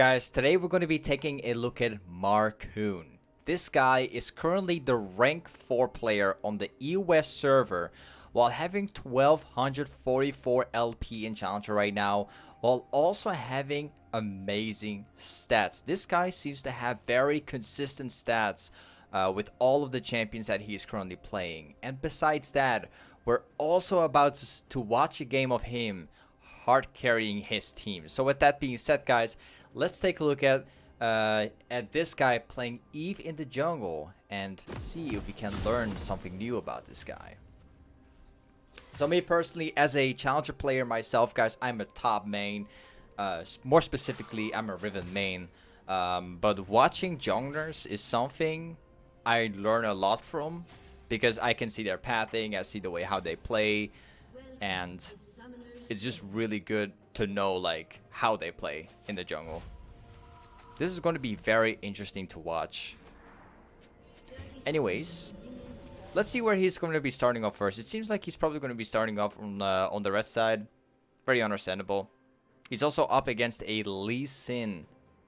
Guys, today we're going to be taking a look at Markoon. This guy is currently the rank 4 player on the US server while having 1244 LP in Challenger right now, while also having amazing stats. This guy seems to have very consistent stats with all of the champions that he's currently playing. And besides that, we're also about to watch a game of him hard carrying his team. So with that being said, guys, let's take a look at this guy playing Eve in the jungle and see if we can learn something new about this guy. So me personally, as a Challenger player myself, guys, I'm a top main. More specifically, I'm a Riven main. But watching junglers is something I learn a lot from, because I can see their pathing, I see the way how they play, and it's just really good to know like how they play in the jungle. This is going to be very interesting to watch. Anyways, let's see where he's going to be starting off first. It seems like he's probably going to be starting off on the red side. Very understandable. He's also up against a Lee Sin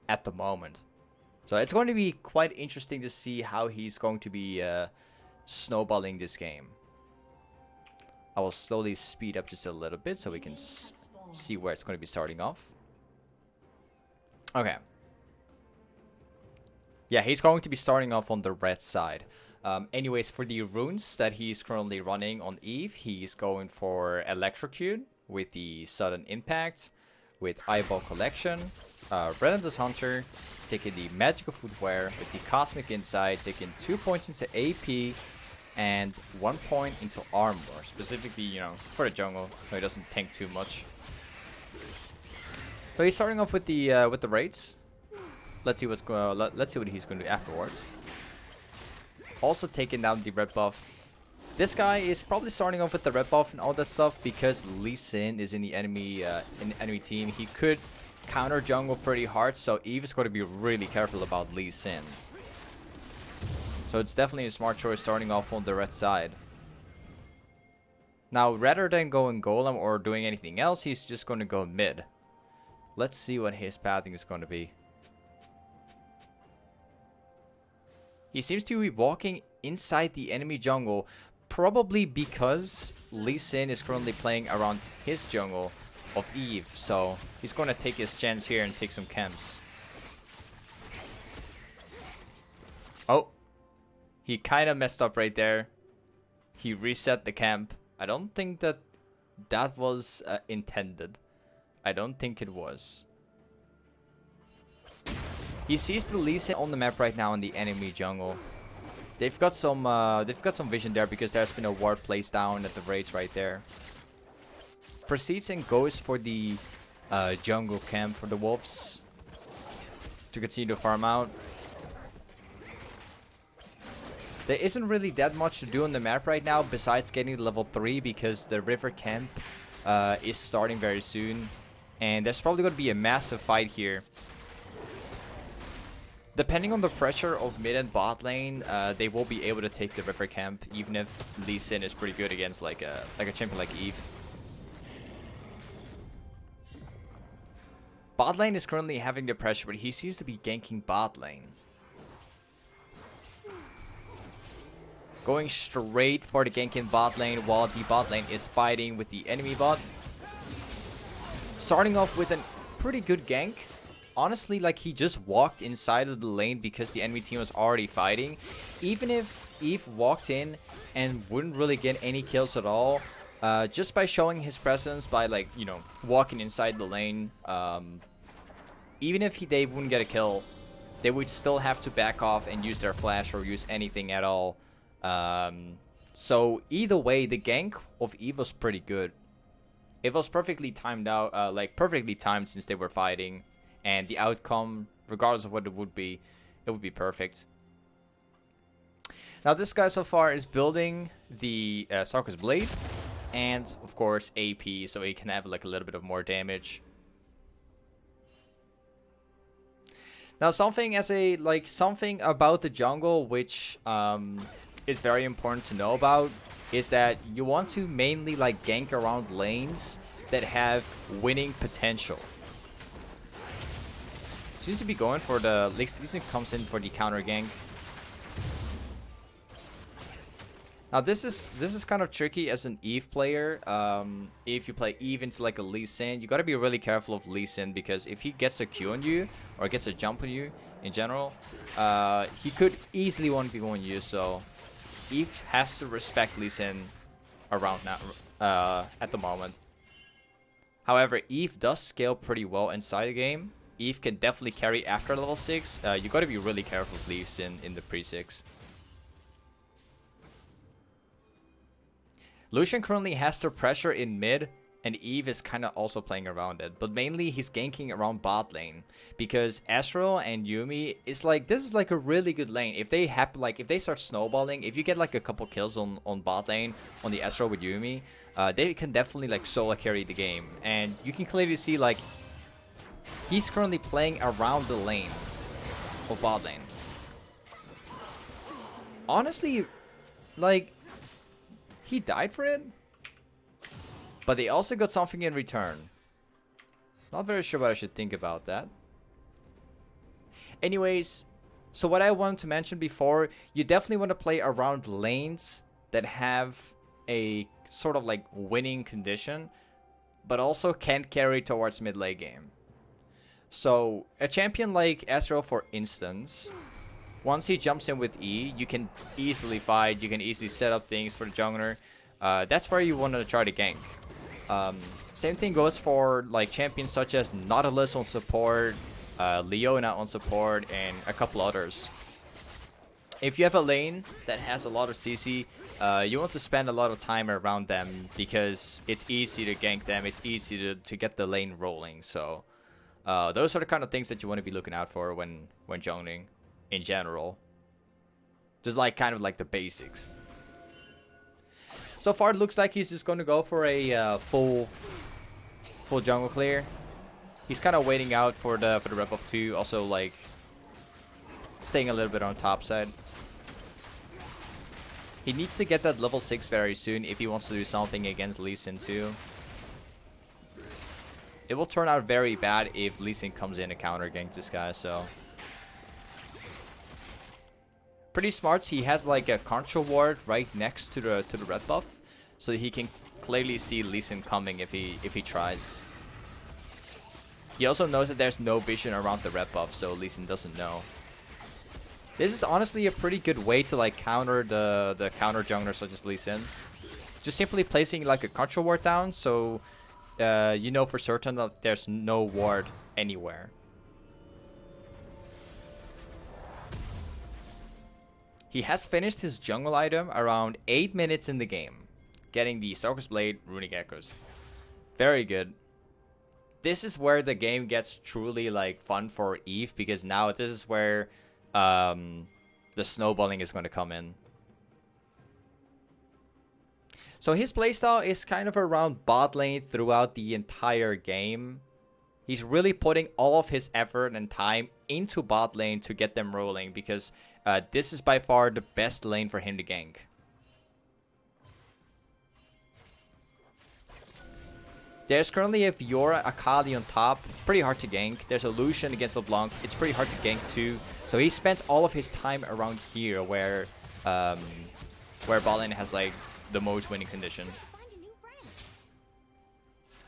at the moment. So it's going to be quite interesting to see how he's going to be snowballing this game. I will slowly speed up just a little bit so we can see where it's going to be starting off. Okay. Yeah, he's going to be starting off on the red side. Anyways, for the runes that he's currently running on Eve, he's going for Electrocute with the Sudden Impact, with Eyeball Collection, Relentless Hunter, taking the Magical Footwear with the Cosmic Insight, taking 2 points into AP, and 1 point into armor, specifically, you know, for the jungle, so he doesn't tank too much. So he's starting off with the raids. Let's see let's see what he's going to do afterwards. Also taking down the red buff. This guy is probably starting off with the red buff and all that stuff because Lee Sin is in the enemy team. He could counter jungle pretty hard, so Eve is going to be really careful about Lee Sin. So it's definitely a smart choice starting off on the red side. Now, rather than going golem or doing anything else, he's just going to go mid. Let's see what his pathing is going to be. He seems to be walking inside the enemy jungle, probably because Lee Sin is currently playing around his jungle of Eve. So he's going to take his chance here and take some camps. Oh. He kind of messed up right there. He reset the camp. I don't think that was intended. I don't think it was. He sees the Lee Sin on the map right now in the enemy jungle. They've got some vision there because there's been a ward placed down at the raids right there. Proceeds and goes for the jungle camp for the wolves to continue to farm out. There isn't really that much to do on the map right now besides getting to level 3 because the river camp is starting very soon. And there's probably going to be a massive fight here. Depending on the pressure of mid and bot lane, they will be able to take the river camp even if Lee Sin is pretty good against like a champion like Eve. Bot lane is currently having the pressure, but he seems to be ganking bot lane. Going straight for the gank in bot lane while the bot lane is fighting with the enemy bot. Starting off with a pretty good gank. Honestly, like he just walked inside of the lane because the enemy team was already fighting. Even if Eve walked in and wouldn't really get any kills at all, just by showing his presence, by like, you know, walking inside the lane, even if they wouldn't get a kill, they would still have to back off and use their flash or use anything at all. So either way, the gank of Eve was pretty good. It was perfectly timed out, like perfectly timed since they were fighting, and the outcome, regardless of what it would be perfect. Now this guy so far is building the Sarkis Blade, and of course AP, so he can have like a little bit of more damage. Now something about the jungle which is very important to know about is that you want to mainly like gank around lanes that have winning potential. Seems to be going for the... Lee Sin comes in for the counter gank. Now this is kind of tricky as an Eve player. If you play Eve into like a Lee Sin, you gotta be really careful of Lee Sin, because if he gets a Q on you or gets a jump on you in general, he could easily 1v1 you. So Eve has to respect Lee Sin around now at the moment. However, Eve does scale pretty well inside the game. Eve can definitely carry after level 6. You gotta be really careful of Lee Sin in the pre-6. Lucian currently has the pressure in mid, and Eve is kind of also playing around it. But mainly he's ganking around bot lane, because Ezreal and Yuumi is like, this is like a really good lane. If they if they start snowballing, if you get like a couple kills on bot lane on the Ezreal with Yuumi, they can definitely like solo carry the game. And you can clearly see like he's currently playing around the lane of bot lane. Honestly, like, he died for it, but they also got something in return. Not very sure what I should think about that. Anyways, so what I wanted to mention before, you definitely want to play around lanes that have a sort of like winning condition, but also can carry towards mid lane game. So a champion like Ezreal, for instance, once he jumps in with E, you can easily fight, you can easily set up things for the jungler. That's where you want to try to gank. Same thing goes for like champions such as Nautilus on support, Leona on support, and a couple others. If you have a lane that has a lot of CC, you want to spend a lot of time around them, because it's easy to gank them, it's easy to get the lane rolling. So those are the kind of things that you want to be looking out for when jungling in general. Just like kind of like the basics. So far it looks like he's just going to go for a full jungle clear. He's kind of waiting out for the rep of 2, also like staying a little bit on top side. He needs to get that level 6 very soon if he wants to do something against Lee Sin too. It will turn out very bad if Lee Sin comes in to counter gank this guy, so pretty smart. He has like a control ward right next to the red buff, so he can clearly see Lee Sin coming if he tries. He also knows that there's no vision around the red buff, so Lee Sin doesn't know. This is honestly a pretty good way to like counter the counter jungler such as Lee Sin. Just simply placing like a control ward down, so you know for certain that there's no ward anywhere. He has finished his jungle item around 8 minutes in the game, getting the Stalker's Blade, Runic Echoes. Very good. This is where the game gets truly like fun for Eve, because now this is where the snowballing is going to come in. So his playstyle is kind of around bot lane throughout the entire game. He's really putting all of his effort and time into bot lane to get them rolling, because this is by far the best lane for him to gank. There's currently a Fiora, Akali on top, pretty hard to gank. There's a Lucian against LeBlanc, it's pretty hard to gank too. So he spends all of his time around here where bot lane has like the most winning condition.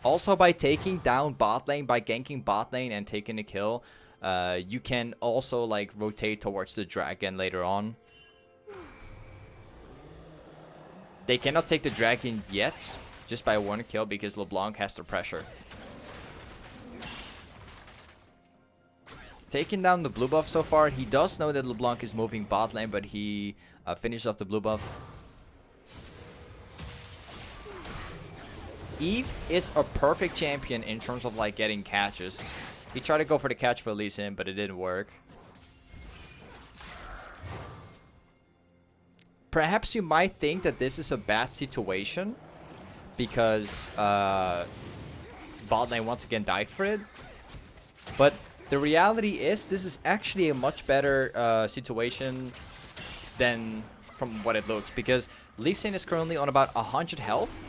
Also, by taking down bot lane, by ganking bot lane and taking a kill, you can also like rotate towards the dragon later on. They cannot take the dragon yet, just by one kill, because LeBlanc has the pressure. Taking down the blue buff so far. He does know that LeBlanc is moving bot lane, but he finished off the blue buff. Eve is a perfect champion in terms of like getting catches. He tried to go for the catch for Lee Sin, but it didn't work. Perhaps you might think that this is a bad situation because bot lane once again died for it. But the reality is this is actually a much better situation than from what it looks, because Lee Sin is currently on about 100 health.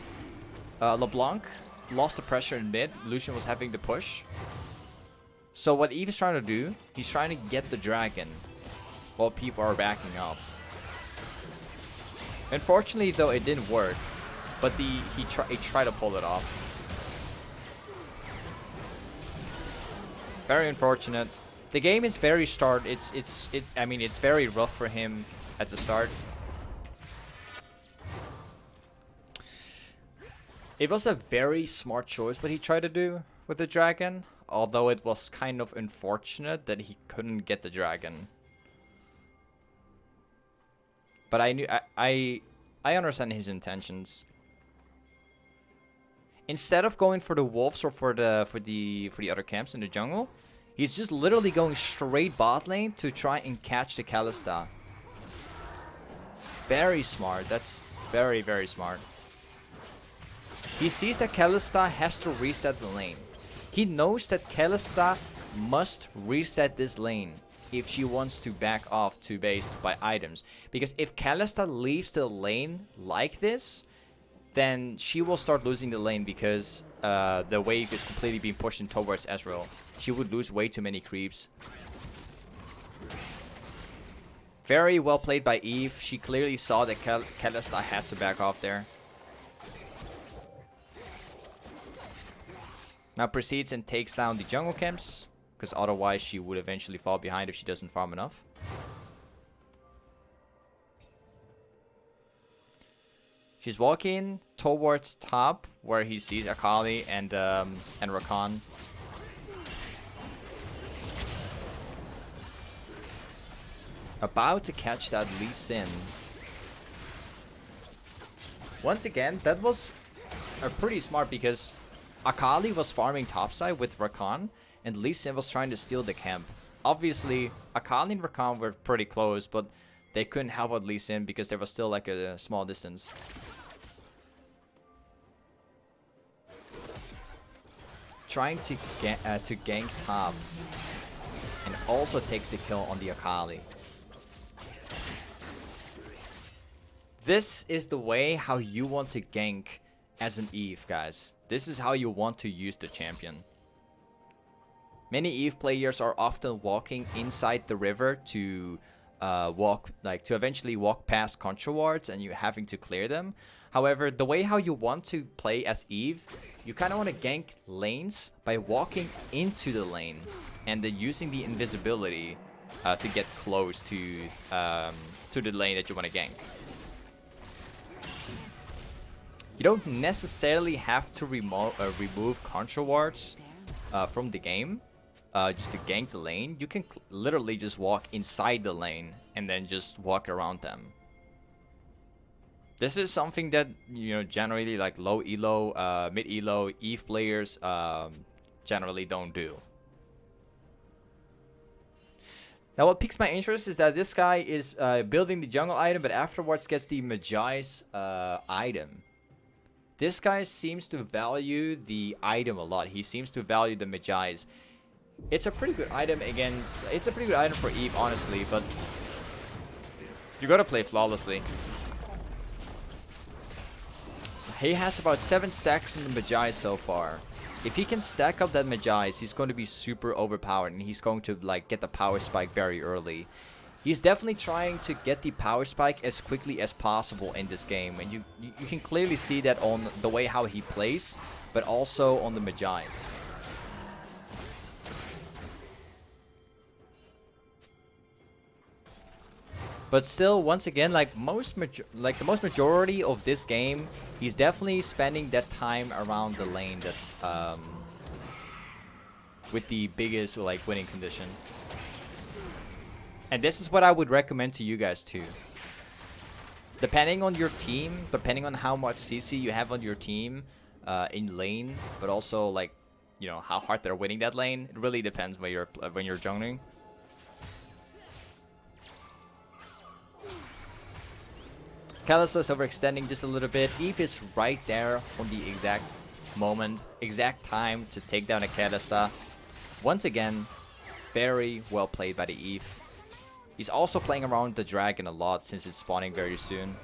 LeBlanc lost the pressure in mid. Lucian was having the push. So what Eve is trying to do, he's trying to get the dragon while people are backing up. Unfortunately, though, it didn't work. But he tried to pull it off. Very unfortunate. The game is very I mean, it's very rough for him at the start. It was a very smart choice what he tried to do with the dragon, although it was kind of unfortunate that he couldn't get the dragon. But I understand his intentions. Instead of going for the wolves or for the other camps in the jungle, he's just literally going straight bot lane to try and catch the Kalista. Very smart. That's very, very smart. He sees that Kalista has to reset the lane. He knows that Kalista must reset this lane if she wants to back off to base to buy items. Because if Kalista leaves the lane like this, then she will start losing the lane because the wave is completely being pushed in towards Ezreal. She would lose way too many creeps. Very well played by Eve. She clearly saw that Kalista had to back off there. Now proceeds and takes down the jungle camps, because otherwise she would eventually fall behind if she doesn't farm enough. She's walking towards top, where he sees Akali and Rakan. About to catch that Lee Sin. Once again, that was pretty smart because Akali was farming topside with Rakan, and Lee Sin was trying to steal the camp. Obviously, Akali and Rakan were pretty close, but they couldn't help out Lee Sin because there was still like a small distance. Trying to gank top, and also takes the kill on the Akali. This is the way how you want to gank as an Eve, guys. This is how you want to use the champion. Many Eve players are often walking inside the river to eventually walk past control wards and you having to clear them. However, the way how you want to play as Eve, you kind of want to gank lanes by walking into the lane and then using the invisibility to get close to the lane that you want to gank. You don't necessarily have to remove control wards from the game just to gank the lane. You can literally just walk inside the lane and then just walk around them. This is something that, you know, generally like low elo, mid elo Eve players generally don't do. Now what piques my interest is that this guy is building the jungle item, but afterwards gets the Mejai's item. This guy seems to value the item a lot. He seems to value the Mejai's. It's a pretty good item against... It's a pretty good item for Eve, honestly, but... You gotta play flawlessly. So he has about 7 stacks in the Mejai so far. If he can stack up that Mejai's, he's going to be super overpowered, and he's going to like get the power spike very early. He's definitely trying to get the power spike as quickly as possible in this game, and you can clearly see that on the way how he plays, but also on the Mejai's. But still, once again, like the most majority of this game, he's definitely spending that time around the lane that's with the biggest like winning condition. And this is what I would recommend to you guys too. Depending on your team, depending on how much CC you have on your team in lane, but also like, you know, how hard they're winning that lane. It really depends when you're jungling. Kalista is overextending just a little bit. Eve is right there on the exact moment, exact time to take down a Kalista. Once again, very well played by the Eve. He's also playing around the dragon a lot since it's spawning very soon.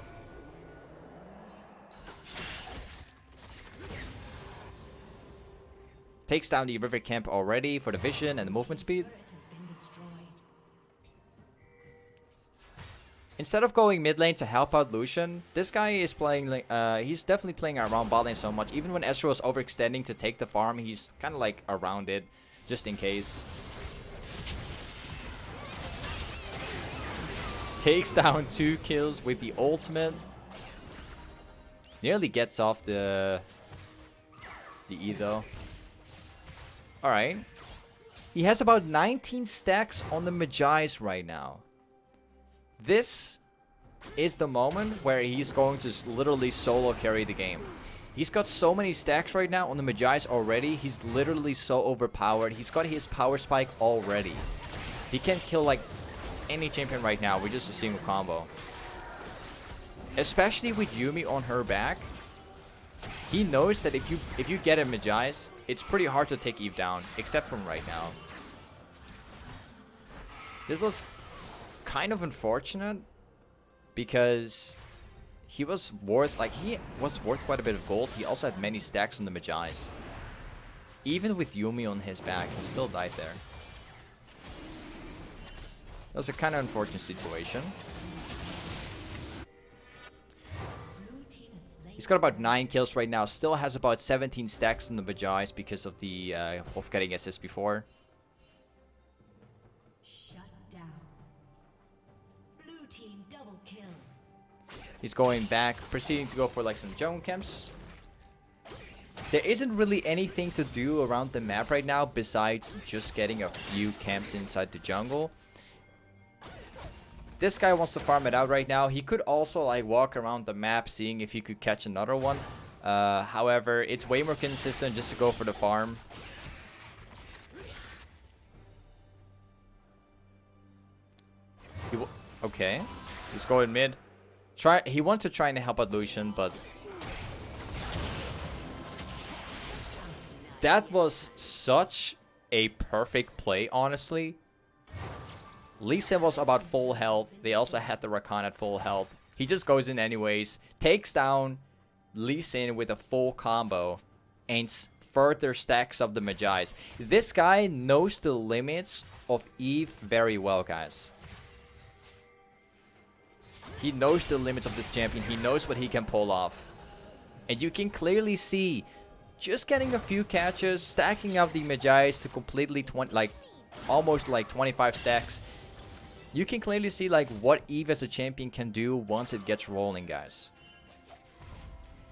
Takes down the river camp already for the vision and the movement speed. Instead of going mid lane to help out Lucian, this guy is playing like he's definitely playing around bot lane so much. Even when Ezreal is overextending to take the farm, he's kind of like around it just in case. Takes down 2 kills with the ultimate. Nearly gets off the E though. Alright. He has about 19 stacks on the Mejai's right now. This is the moment where he's going to literally solo carry the game. He's got so many stacks right now on the Mejai's already. He's literally so overpowered. He's got his power spike already. He can kill like any champion right now with just a single combo. Especially with Yuumi on her back. He knows that if you get a Mejai's, it's pretty hard to take Eve down, except from right now. This was kind of unfortunate because he was worth quite a bit of gold. He also had many stacks on the Mejai's. Even with Yuumi on his back, he still died there. That was a kind of unfortunate situation. He's got about 9 kills right now. Still has about 17 stacks on the Mejai's because of the of getting assist before. He's going back, proceeding to go for like some jungle camps. There isn't really anything to do around the map right now besides just getting a few camps inside the jungle. This guy wants to farm it out right now. He could also like walk around the map seeing if he could catch another one. However, it's way more consistent just to go for the farm. Okay, he's going mid. He wanted to try and help out Lucian, but that was such a perfect play, honestly. Lee Sin was about full health. They also had the Rakan at full health. He just goes in anyways, takes down Lee Sin with a full combo, and further stacks up the Mejai's. This guy knows the limits of Eve very well, guys. He knows the limits of this champion. He knows what he can pull off. And you can clearly see, just getting a few catches, stacking up the Mejai's to completely almost like 25 stacks. You can clearly see like what Eve as a champion can do once it gets rolling, guys.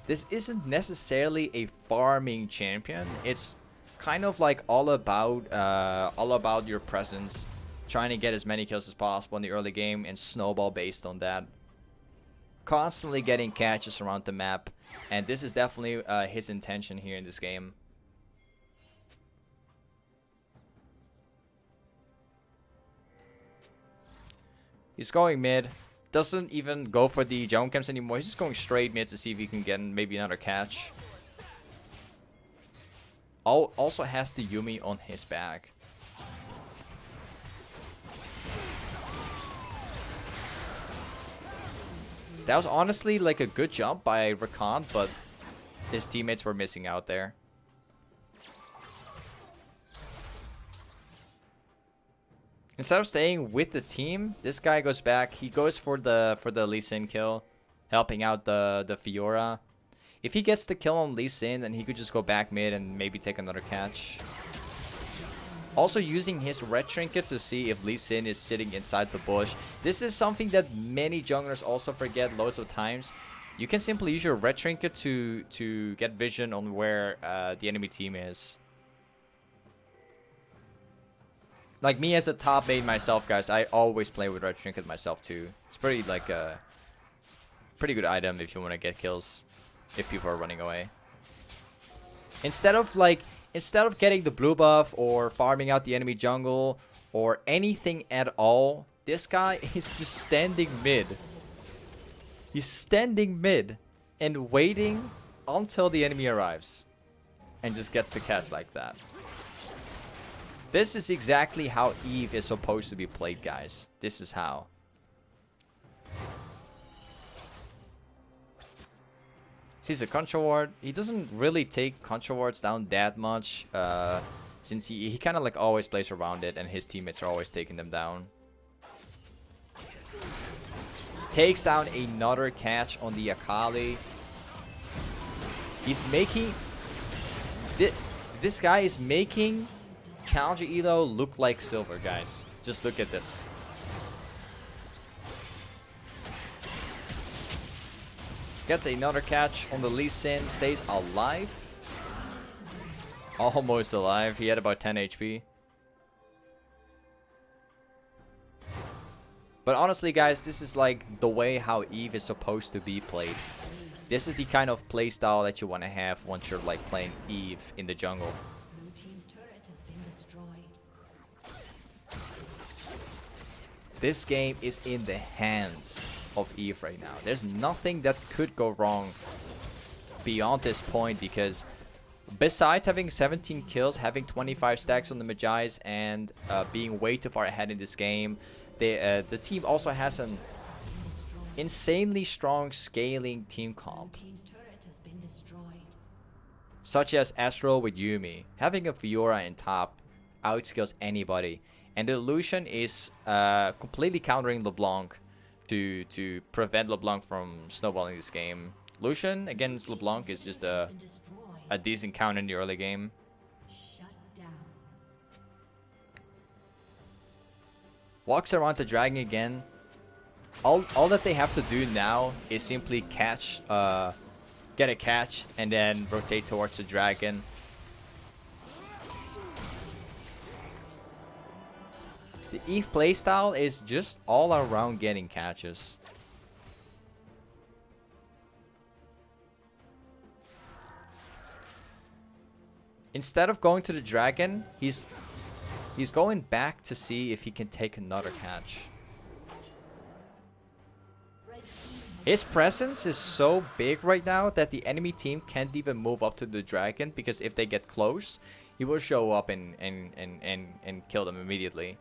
This isn't necessarily a farming champion. It's kind of like all about your presence, trying to get as many kills as possible in the early game and snowball based on that. Constantly getting catches around the map, and this is definitely his intention here in this game. He's going mid. Doesn't even go for the jungle camps anymore. He's just going straight mid to see if he can get maybe another catch. Also has the Yuumi on his back. That was honestly like a good jump by Rakan, but his teammates were missing out there. Instead of staying with the team, this guy goes back. He goes for the Lee Sin kill, helping out the Fiora. If he gets the kill on Lee Sin, then he could just go back mid and maybe take another catch. Also using his red trinket to see if Lee Sin is sitting inside the bush. This is something that many junglers also forget loads of times. You can simply use your red trinket to get vision on where the enemy team is. Like me as a top main myself, guys, I always play with red trinket myself too. It's pretty like a pretty good item if you want to get kills if people are running away. Instead of getting the blue buff or farming out the enemy jungle or anything at all, this guy is just standing mid. He's standing mid and waiting until the enemy arrives and just gets the catch like that. This is exactly how Eve is supposed to be played, guys. This is how. Sees a control ward. He doesn't really take control wards down that much, since he kind of like always plays around it, and his teammates are always taking them down. Takes down another catch on the Akali. He's making... This guy is making Challenger Elo look like silver, guys. Just look at this. Gets another catch on the Lee Sin. Stays alive. Almost alive. He had about 10 HP. But honestly, guys, this is like the way how Eve is supposed to be played. This is the kind of playstyle that you want to have once you're like playing Eve in the jungle. Blue team's turret has been destroyed. This game is in the hands of Eve right now. There's nothing that could go wrong beyond this point, because besides having 17 kills, having 25 stacks on the Mejais, and being way too far ahead in this game, the team also has an insanely strong scaling team comp, such as Astral with Yumi. Having a Fiora in top outskills anybody, and the illusion is completely countering LeBlanc to prevent LeBlanc from snowballing this game. Lucian against LeBlanc is just a decent count in the early game. Walks around the dragon again. All that they have to do now is simply catch, get a catch, and then rotate towards the dragon. The Eve playstyle is just all around getting catches. Instead of going to the dragon, he's going back to see if he can take another catch. His presence is so big right now that the enemy team can't even move up to the dragon, because if they get close, he will show up and kill them immediately.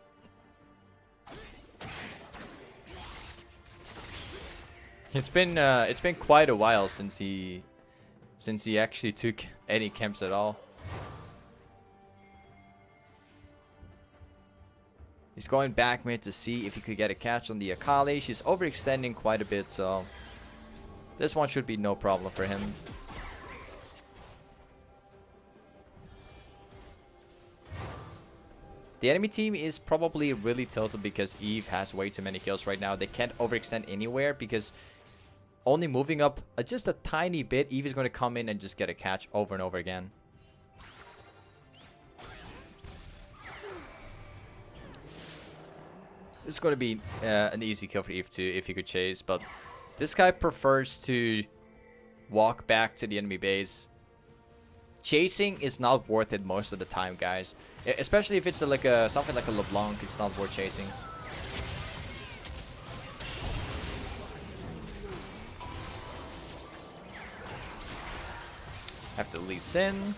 It's been quite a while since he actually took any camps at all. He's going back mid to see if he could get a catch on the Akali. She's overextending quite a bit, so this one should be no problem for him. The enemy team is probably really tilted because Eve has way too many kills right now. They can't overextend anywhere because only moving up just a tiny bit, Eve is going to come in and just get a catch over and over again. This is going to be an easy kill for Eve too if he could chase, but this guy prefers to walk back to the enemy base. Chasing is not worth it most of the time, guys. Especially if it's like something like a LeBlanc, it's not worth chasing. After Lee Sin,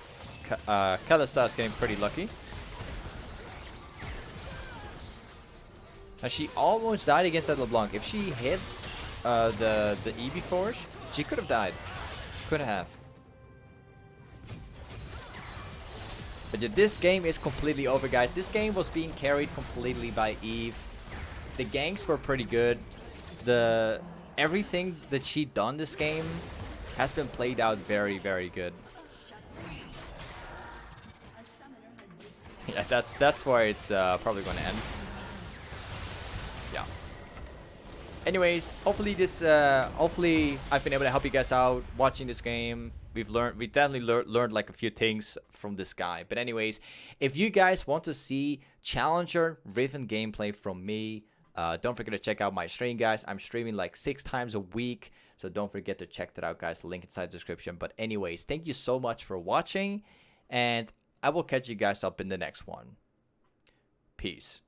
Kalista is getting pretty lucky. Now she almost died against that LeBlanc. If she hit the E before, she could have died. Could have. But yeah, this game is completely over, guys. This game was being carried completely by Eve. The ganks were pretty good. Everything that she done this game has been played out very, very good. Yeah, that's where it's probably going to end. Yeah. Anyways, hopefully I've been able to help you guys out watching this game. We definitely learned like a few things from this guy. But anyways, if you guys want to see Challenger Riven gameplay from me, don't forget to check out my stream, guys. I'm streaming like 6 times a week, so don't forget to check that out, guys. Link inside the description. But anyways, thank you so much for watching, and I will catch you guys up in the next one. Peace.